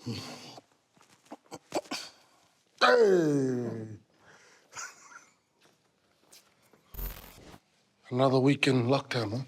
Hey! Another week in lockdown, huh?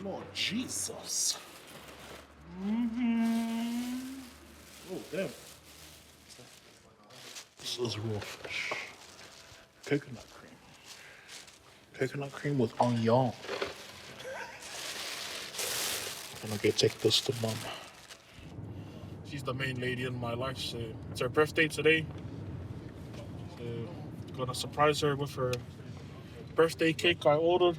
Lord Jesus. Oh, damn. This is real fish. Coconut cream. Coconut cream with onion. I'm gonna go take this to mom. She's the main lady in my life, so it's her birthday today. So gonna surprise her with her birthday cake I ordered,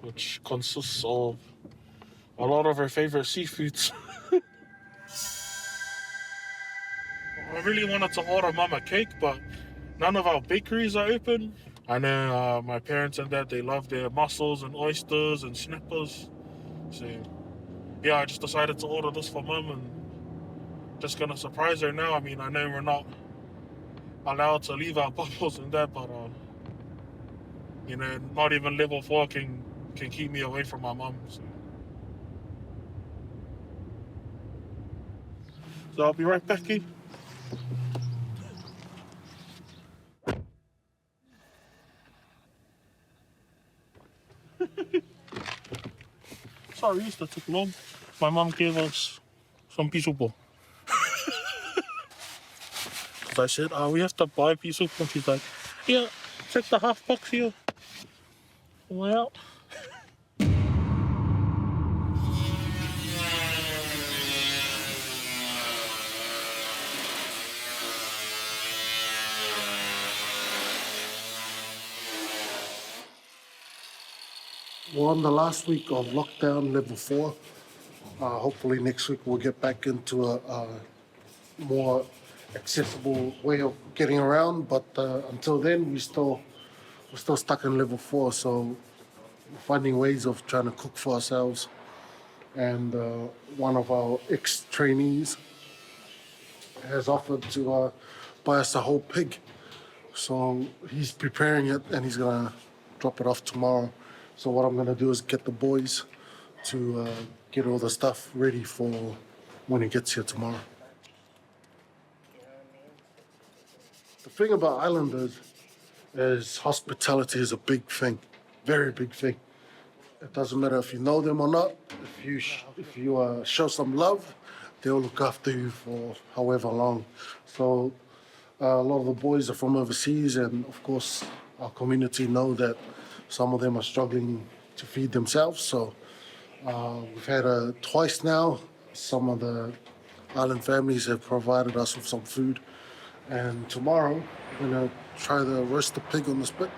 which consists of a lot of her favorite seafoods. I really wanted to order mom a cake, but none of our bakeries are open. I know my parents and dad, they love their mussels and oysters and snappers. So yeah, I just decided to order this for mum and just gonna surprise her now. I mean, I know we're not allowed to leave our bubbles and that, but you know, not even level 4 can keep me away from my mum. So I'll be right back, eh? Sorry, that took long. My mum gave us some pisopo. I said, we have to buy pisopo. And she's like, yeah, take the half box here. Well. We're on the last week of lockdown, level 4. Hopefully next week we'll get back into a more accessible way of getting around. But until then, we're still stuck in level 4. So finding ways of trying to cook for ourselves. And one of our ex-trainees has offered to buy us a whole pig. So he's preparing it and he's gonna drop it off tomorrow. So what I'm gonna do is get the boys to get all the stuff ready for when he gets here tomorrow. The thing about Islanders is hospitality is a big thing, very big thing. It doesn't matter if you know them or not. If you show some love, they'll look after you for however long. So a lot of the boys are from overseas, and of course, our community know that some of them are struggling to feed themselves. So we've had twice now. Some of the island families have provided us with some food. And tomorrow, we're gonna try the roasted pig on the spit.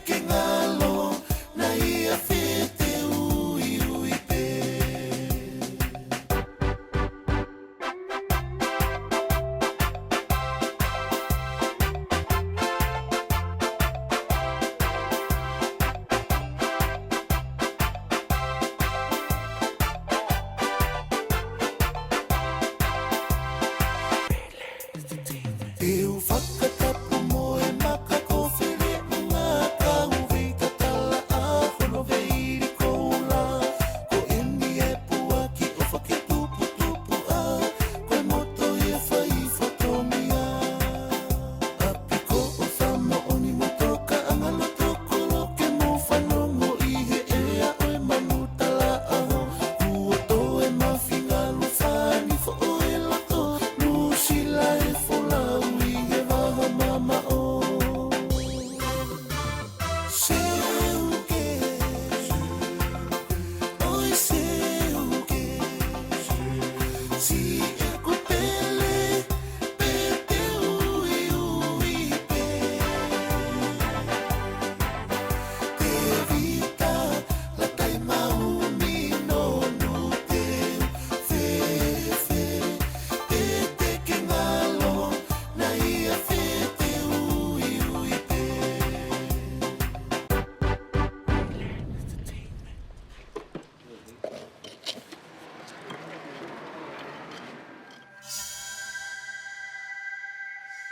King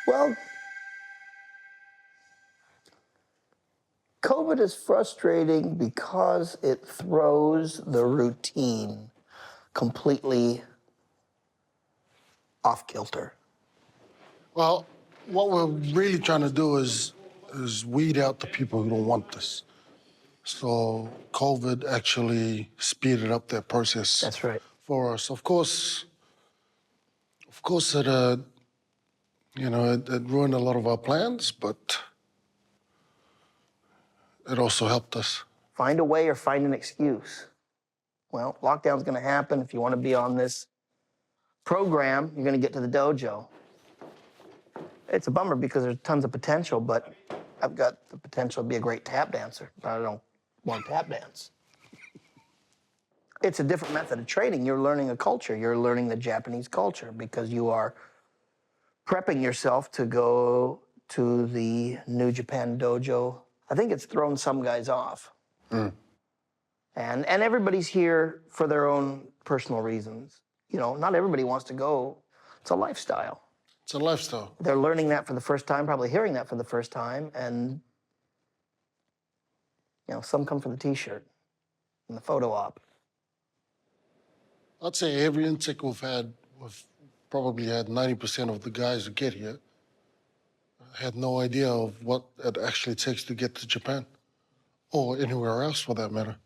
Well, COVID is frustrating because it throws the routine completely off kilter. Well, what we're really trying to do is weed out the people who don't want this. So COVID actually speeded up that process. That's right. For us. Of course, it it ruined a lot of our plans, but it also helped us. Find a way or find an excuse. Well, lockdown's going to happen. If you want to be on this program, you're going to get to the dojo. It's a bummer because there's tons of potential, but I've got the potential to be a great tap dancer, but I don't want to tap dance. It's a different method of training. You're learning a culture. You're learning the Japanese culture because you are prepping yourself to go to the New Japan Dojo. I think it's thrown some guys off. And everybody's here for their own personal reasons. You know, not everybody wants to go. It's a lifestyle. It's a lifestyle. They're learning that for the first time, probably hearing that for the first time, and some come for the T-shirt and the photo op. I'd say every intake we've probably had 90% of the guys who get here had no idea of what it actually takes to get to Japan, or anywhere else for that matter.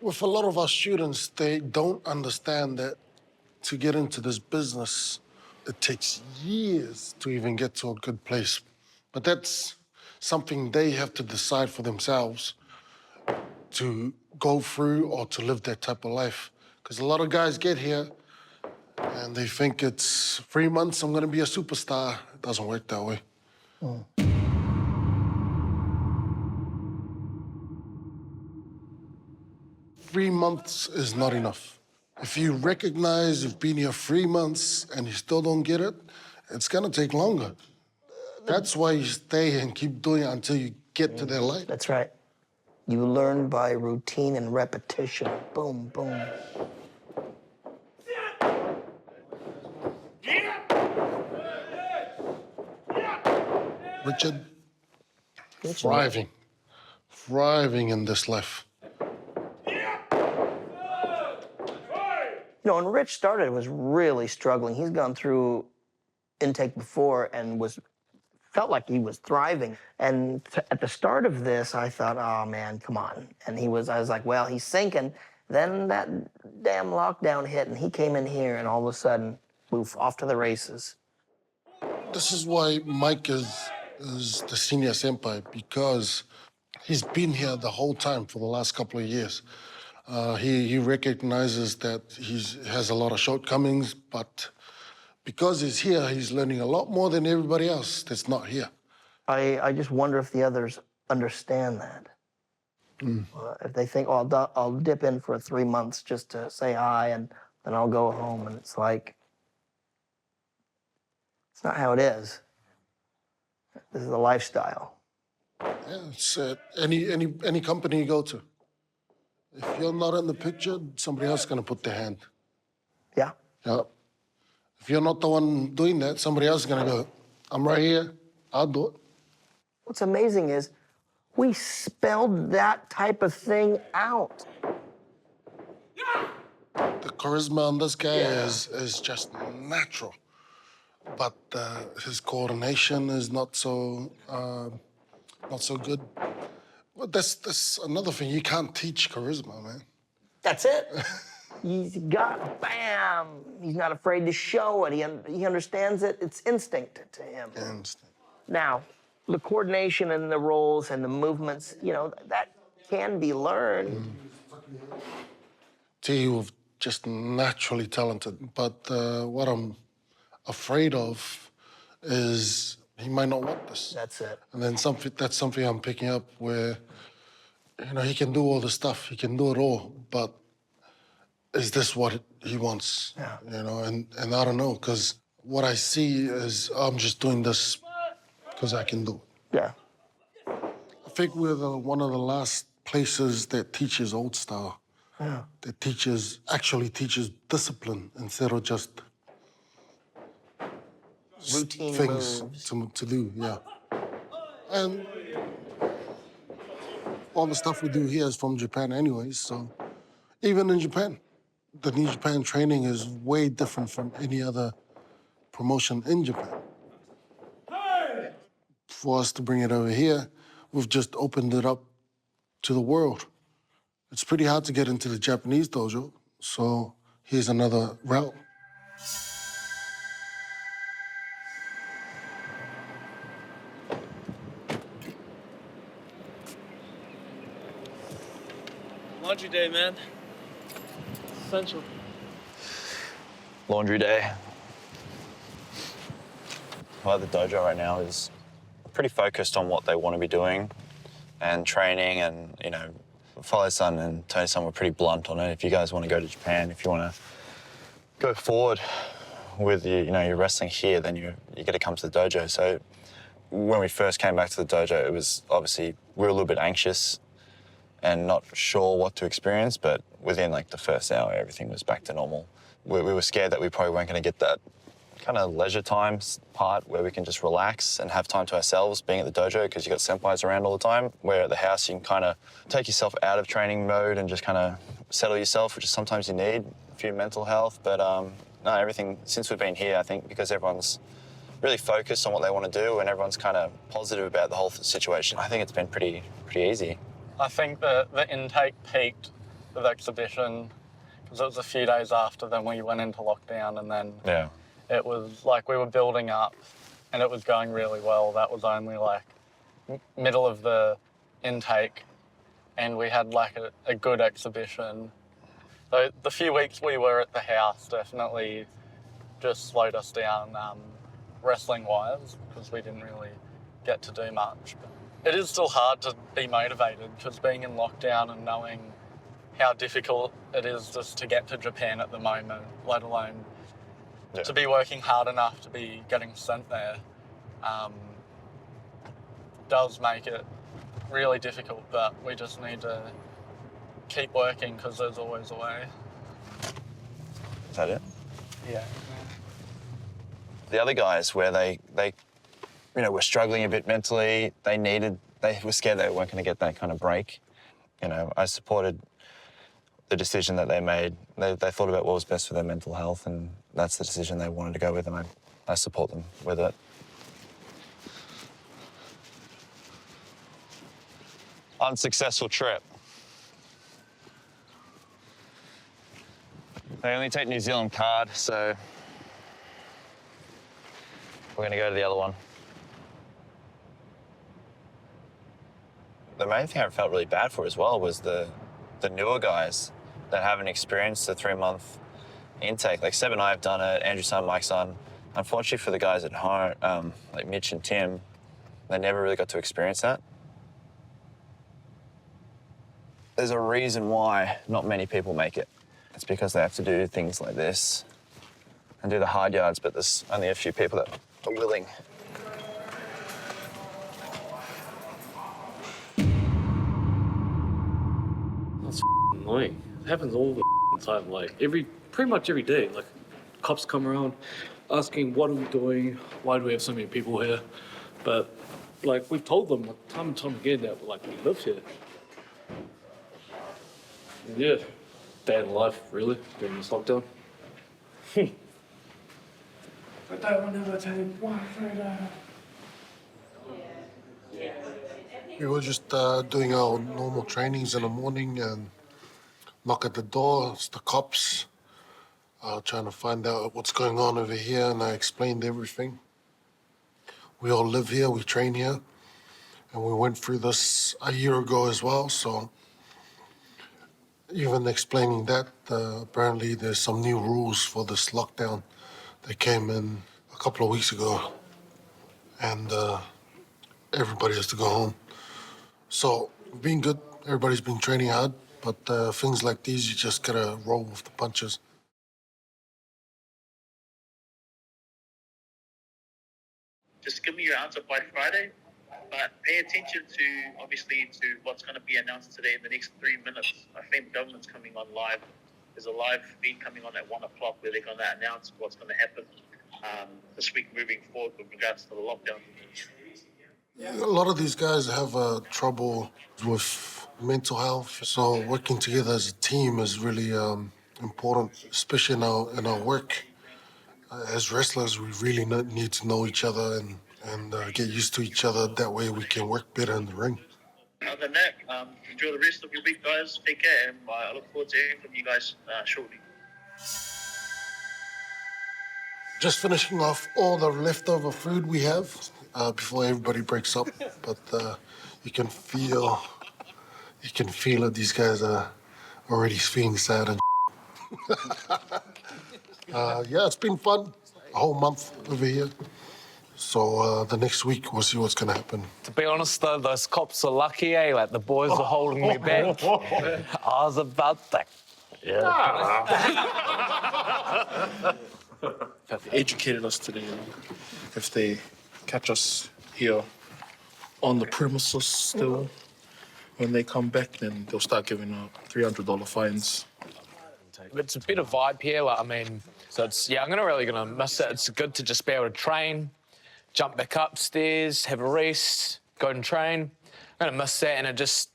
With a lot of our students, they don't understand that to get into this business, it takes years to even get to a good place. But that's something they have to decide for themselves to go through or to live that type of life. Because a lot of guys get here and they think it's 3 months, I'm gonna be a superstar. It doesn't work that way. 3 months is not enough. If you recognize you've been here 3 months and you still don't get it, it's gonna take longer. That's why you stay and keep doing it until you get to their light. That's right. You learn by routine and repetition. Boom, boom. Richard, thriving in this life. When Rich started, was really struggling. He's gone through intake before and felt like he was thriving. And at the start of this, I thought, oh man, come on. And I was like, well, he's sinking. Then that damn lockdown hit and he came in here and all of a sudden, poof, off to the races. This is why Mike is the senior senpai, because he's been here the whole time for the last couple of years. He recognizes that he has a lot of shortcomings, but because he's here, he's learning a lot more than everybody else that's not here. I just wonder if the others understand that. If they think, oh, I'll dip in for 3 months just to say hi and then I'll go home. And it's like, it's not how it is. This is a lifestyle. Yeah, it's any company you go to. If you're not in the picture, somebody else is gonna put their hand. Yeah. Yeah. If you're not the one doing that, somebody else is gonna go, I'm right here, I'll do it. What's amazing is we spelled that type of thing out. The charisma on this guy is just natural. But his coordination is not so good. But that's another thing. You can't teach charisma, man. That's it. He's got, bam. He's not afraid to show it. He understands it. It's instinct to him. Instinct. Now, the coordination and the roles and the movements, that can be learned. You're just naturally talented. But what I'm afraid of is he might not want this. That's it. And then that's something I'm picking up where, he can do all the stuff. He can do it all. But is this what he wants? Yeah. And I don't know, because what I see is I'm just doing this because I can do it. Yeah. I think we're one of the last places that teaches old style. Yeah. That actually teaches discipline instead of just Routine things moves. to do, yeah. And all the stuff we do here is from Japan anyways, so even in Japan, the New Japan training is way different from any other promotion in Japan. For us to bring it over here, we've just opened it up to the world. It's pretty hard to get into the Japanese dojo, so here's another route. Laundry day, man. Essential. Laundry day. Well, the dojo right now is pretty focused on what they want to be doing and training, and, you know, Follow-san and Tony-san were pretty blunt on it. If you guys want to go to Japan, if you want to go forward with your wrestling here, then you got to come to the dojo. So when we first came back to the dojo, it was obviously we were a little bit anxious and not sure what to experience, but within like the first hour, everything was back to normal. We were scared that we probably weren't going to get that kind of leisure time part where we can just relax and have time to ourselves being at the dojo, because you got senpais around all the time, where at the house you can kind of take yourself out of training mode and just kind of settle yourself, which is sometimes you need for your mental health. But no, everything, since we've been here, I think because everyone's really focused on what they want to do and everyone's kind of positive about the whole situation, I think it's been pretty easy. I think the intake peaked with exhibition because it was a few days after then we went into lockdown, and then Yeah. it was like we were building up and it was going really well. That was only like middle of the intake, and we had like a good exhibition. So the few weeks we were at the house definitely just slowed us down wrestling-wise, because we didn't really get to do much. But it is still hard to be motivated, because being in lockdown and knowing how difficult it is just to get to Japan at the moment, let alone to be working hard enough to be getting sent there, does make it really difficult. But we just need to keep working, because there's always a way. Is that it? Yeah. The other guys, where they were struggling a bit mentally, they were scared they weren't going to get that kind of break. I supported the decision that they made. They thought about what was best for their mental health, and that's the decision they wanted to go with, and I support them with it. Unsuccessful trip. They only take New Zealand card, so we're going to go to the other one. The main thing I felt really bad for as well was the newer guys that haven't experienced the 3-month intake. Like Seb and I have done it, Andrew-san, Mike-san. Unfortunately for the guys at home, like Mitch and Tim, they never really got to experience that. There's a reason why not many people make it. It's because they have to do things like this and do the hard yards, but there's only a few people that are willing. That's annoying. It happens all the time, like pretty much every day. Like, cops come around asking what are we doing, why do we have so many people here? But like we've told them time and time again that like we live here. And yeah, day in life really during this lockdown. But I will never take one further. We were just doing our normal trainings in the morning, and knock at the door, it's the cops, trying to find out what's going on over here, and I explained everything. We all live here, we train here, and we went through this a year ago as well, so even explaining that, apparently there's some new rules for this lockdown. They came in a couple of weeks ago, and everybody has to go home. So, being good, everybody's been training hard, but things like these, you just gotta roll with the punches. Just give me your answer by Friday. But pay attention to, obviously, to what's going to be announced today in the next 3 minutes. I think the government's coming on live. There's a live feed coming on at 1 o'clock where they're going to announce what's going to happen this week moving forward with regards to the lockdown. A lot of these guys have trouble with mental health, so working together as a team is really important, especially in our work. As wrestlers, we really need to know each other and get used to each other. That way we can work better in the ring. Other than that, enjoy the rest of your week, guys. Take care, and I look forward to hearing from you guys shortly. Just finishing off all the leftover food we have before everybody breaks up, but you can feel it. These guys are already feeling sad and. Yeah, it's been fun. A whole month over here. So the next week we'll see what's gonna happen. To be honest though, those cops are lucky, eh? Like the boys are holding me back. I was about that. They've educated us today. If they catch us here on the premises still, when they come back, then they'll start giving out $300 fines. It's a bit of vibe here, like, I mean, so it's, yeah, I'm really gonna miss it. It's good to just be able to train, jump back upstairs, have a rest, go and train. I'm gonna miss that, and it just,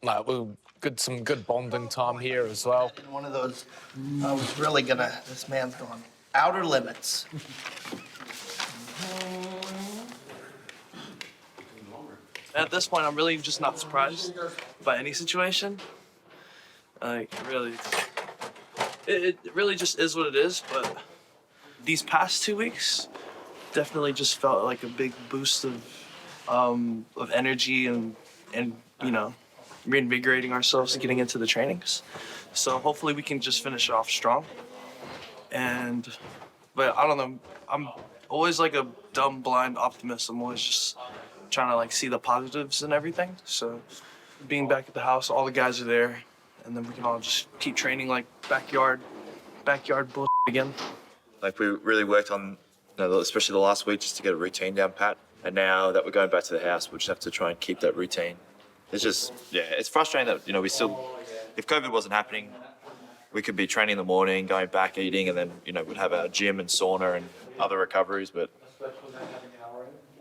like, we'll get some good bonding time here as well. One of those, I was really gonna, this man's going, outer limits. At this point, I'm really just not surprised by any situation. Like, really, it really just is what it is. But these past 2 weeks definitely just felt like a big boost of energy and you know, reinvigorating ourselves and getting into the trainings. So hopefully we can just finish off strong. But I don't know, I'm always like a dumb, blind optimist. I'm always just trying to like see the positives and everything. So being back at the house, all the guys are there, and then we can all just keep training like backyard bull again. Like we really worked on, you know, especially the last week, just to get a routine down pat. And now that we're going back to the house, we just have to try and keep that routine. It's just, yeah, it's frustrating that, you know, we still, if COVID wasn't happening, we could be training in the morning, going back, eating, and then, you know, we'd have our gym and sauna and other recoveries. But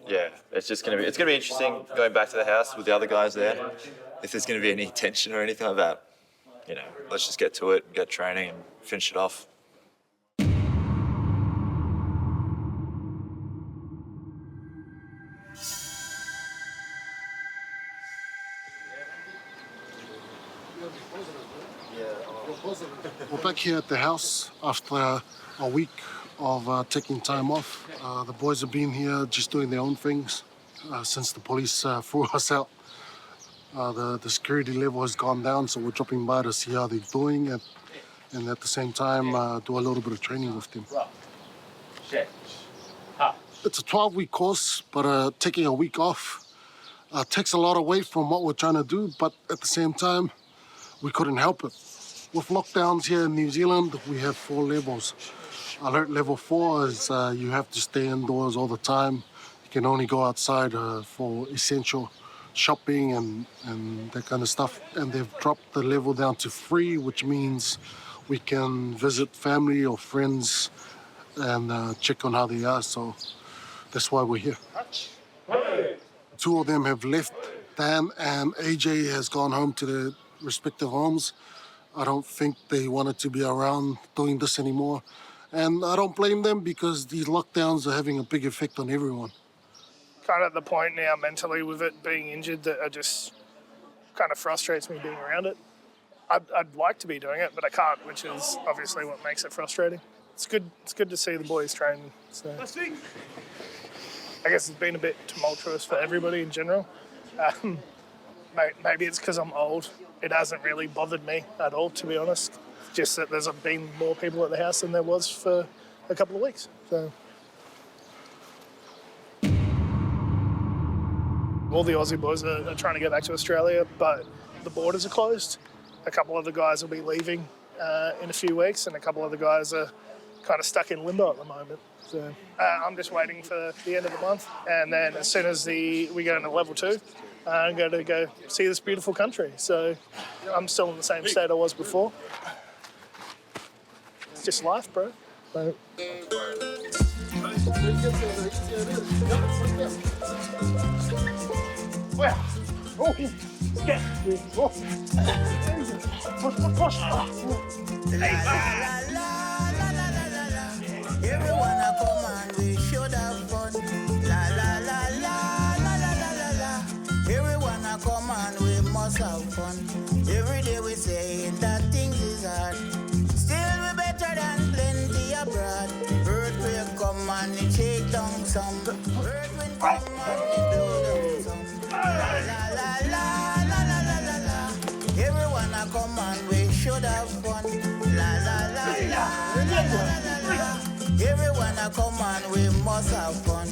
yeah, it's gonna be interesting going back to the house with the other guys there. If there's gonna be any tension or anything like that, you know, let's just get to it, get training, and finish it off. We're back here at the house after a week of taking time off. The boys have been here just doing their own things since the police threw us out. The security level has gone down, so we're dropping by to see how they're doing and at the same time do a little bit of training with them. It's a 12-week course, but taking a week off takes a lot away from what we're trying to do, but at the same time, we couldn't help it. With lockdowns here in New Zealand, we have 4 levels. Alert level 4 is you have to stay indoors all the time. You can only go outside for essential shopping and that kind of stuff. And they've dropped the level down to 3, which means we can visit family or friends and check on how they are. So that's why we're here. 2 of them have left. Dan and AJ has gone home to their respective homes. I don't think they wanted to be around doing this anymore. And I don't blame them because these lockdowns are having a big effect on everyone. Kind of at the point now mentally with it being injured that it just kind of frustrates me being around it. I'd like to be doing it, but I can't, which is obviously what makes it frustrating. It's good to see the boys train. So I guess it's been a bit tumultuous for everybody in general. Maybe it's because I'm old. It hasn't really bothered me at all, to be honest. Just that there's been more people at the house than there was for a couple of weeks. So all the Aussie boys are trying to get back to Australia, but the borders are closed. A couple of the guys will be leaving in a few weeks, and a couple of the guys are kind of stuck in limbo at the moment. So I'm just waiting for the end of the month, and then as soon as we go into level 2, I'm going to go see this beautiful country. So I'm still in the same state I was before. It's just life, bro. So, Everyone a come and we should have fun. La la la la la la la la la. Everyone a come and we must have fun. Every day we say that things is hard. Still we better than plenty abroad. Earthquake come and it shake down some. Earthwind come and it blow down some. La la la la la la la la la. Everyone a come and we should have fun. La la la la la la la la. Everyone a come and we must have fun.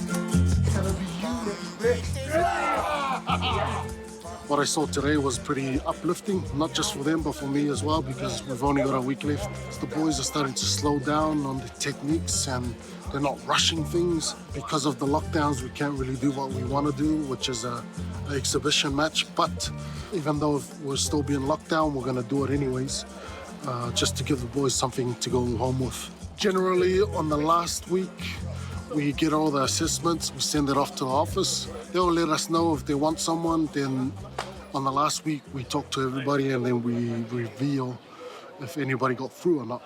What I saw today was pretty uplifting, not just for them, but for me as well, because we've only got a week left. The boys are starting to slow down on the techniques and they're not rushing things. Because of the lockdowns, we can't really do what we want to do, which is an exhibition match. But even though we're still being locked down, we're going to do it anyways, just to give the boys something to go home with. Generally, on the last week, we get all the assessments, we send it off to the office. They'll let us know if they want someone. Then on the last week, we talk to everybody and then we reveal if anybody got through or not.